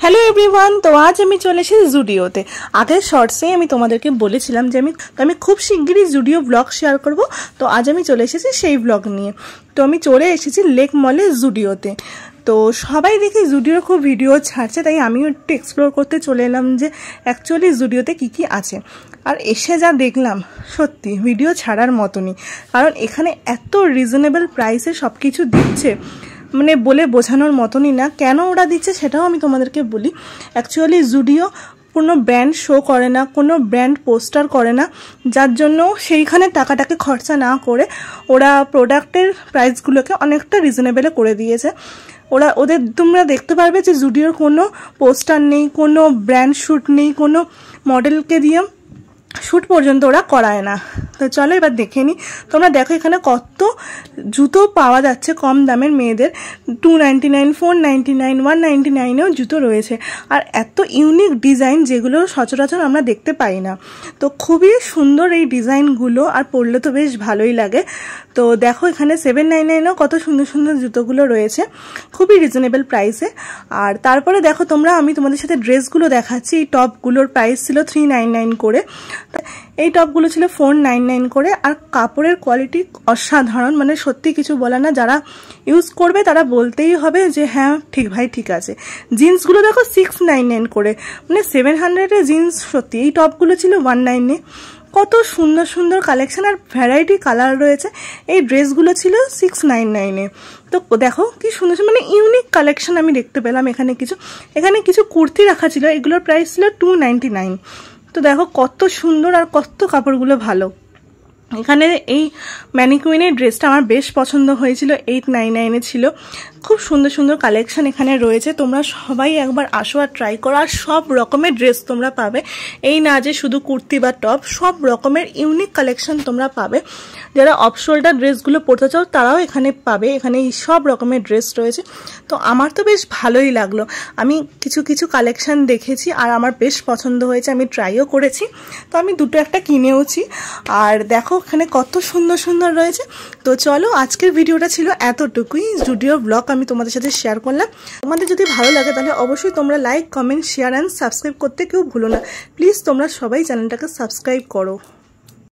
Hello everyone, তো আজ আমি চলে এসেছি জুডিওতে। আগের শর্টসে আমি তোমাদেরকে বলেছিলাম যে আমি খুব শিগগিরই জুডিও ব্লগ শেয়ার করব। তো আজ আমি চলে এসেছি সেই ব্লগ নিয়ে। তো আমি চলে এসেছি লেক মলে জুডিওতে। তো সবাই দেখি জুডিওর খুব ভিডিও ছাড়ছে, তাই আমিও একটু এক্সপ্লোর করতে চলে এলাম যে অ্যাকচুয়ালি জুডিওতে কী কী আছে। আর এসে যা দেখলাম, সত্যি ভিডিও ছাড়ার মতনই, কারণ এখানে এত রিজনেবল প্রাইসে সব কিছু দিচ্ছে, মানে বলে বোঝানোর মতনই না। কেন ওরা দিচ্ছে সেটাও আমি তোমাদেরকে বলি। অ্যাকচুয়ালি জুডিও কোনো ব্র্যান্ড শো করে না, কোনো ব্র্যান্ড পোস্টার করে না, যার জন্য সেইখানে টাকাটাকে খরচা না করে ওরা প্রোডাক্টের প্রাইসগুলোকে অনেকটা রিজনেবলে করে দিয়েছে। ওদের তোমরা দেখতে পারবে যে জুডিওর কোনো পোস্টার নেই, কোনো ব্র্যান্ড শ্যুট নেই, কোনো মডেলকে দিয়ে শ্যুট পর্যন্ত ওরা করায় না। তো চলো এবার দেখে নিই। তোমরা দেখো এখানে কত জুতো পাওয়া যাচ্ছে কম দামের মেয়েদের। 299, 499, 199এও জুতো রয়েছে। আর এত ইউনিক ডিজাইন, যেগুলো সচরাচর আমরা দেখতে পাই না। তো খুবই সুন্দর এই ডিজাইনগুলো, আর পরলে তো বেশ ভালোই লাগে। তো দেখো এখানে 799এও কত সুন্দর সুন্দর জুতোগুলো রয়েছে, খুবই রিজনেবল প্রাইসে। আর তারপরে দেখো আমি তোমাদের সাথে ড্রেসগুলো দেখাচ্ছি। এই টপগুলোর প্রাইস ছিল 399 করে, এই টপগুলো ছিল 499 করে। আর কাপড়ের কোয়ালিটি অসাধারণ, মানে সত্যি কিছু বলা না। যারা ইউজ করবে তারা বলতেই হবে যে হ্যাঁ ঠিক ভাই ঠিক আছে। জিন্সগুলো দেখো 699 করে, মানে 700-এ জিন্স। সত্যি এই টপগুলো ছিল 199। কত সুন্দর সুন্দর কালেকশন আর ভ্যারাইটি কালার রয়েছে। এই ড্রেসগুলো ছিল 699-এ। তো দেখো কি সুন্দর, মানে ইউনিক কালেকশন আমি দেখতে পেলাম। এখানে কিছু কুর্তি রাখা ছিল, এগুলোর প্রাইস ছিল 299। তো দেখো কত সুন্দর আর কত কাপড়গুলো ভালো। এখানে এই ম্যানিকুইনের ড্রেসটা আমার বেশ পছন্দ হয়েছিল, 899-এ ছিল। খুব সুন্দর সুন্দর কালেকশন এখানে রয়েছে। তোমরা সবাই একবার আসো আর ট্রাই করো। আর সব রকমের ড্রেস তোমরা পাবে, এই না যে শুধু কুর্তি বা টপ, সব রকমের ইউনিক কালেকশন তোমরা পাবে। যারা অফ শোল্ডার ড্রেসগুলো পরতে চাও তারাও এখানে পাবে। এখানে এই সব রকমের ড্রেস রয়েছে। তো আমার তো বেশ ভালোই লাগলো। আমি কিছু কালেকশন দেখেছি আর আমার বেশ পছন্দ হয়েছে, আমি ট্রাইও করেছি। তো আমি দুটো একটা কিনেওছি। আর দেখো এখানে কত সুন্দর সুন্দর রয়েছে। তো চলো আজকের ভিডিওটা ছিল এতটুকুই। জুডিও ব্লগ আমি তোমাদের সাথে শেয়ার করলাম। তোমাদের যদি ভালো লাগে তাহলে অবশ্যই তোমরা like, comment, share and subscribe করতে কেউ ভুলো না। প্লিজ তোমরা সবাই চ্যানেলটাকে সাবস্ক্রাইব করো।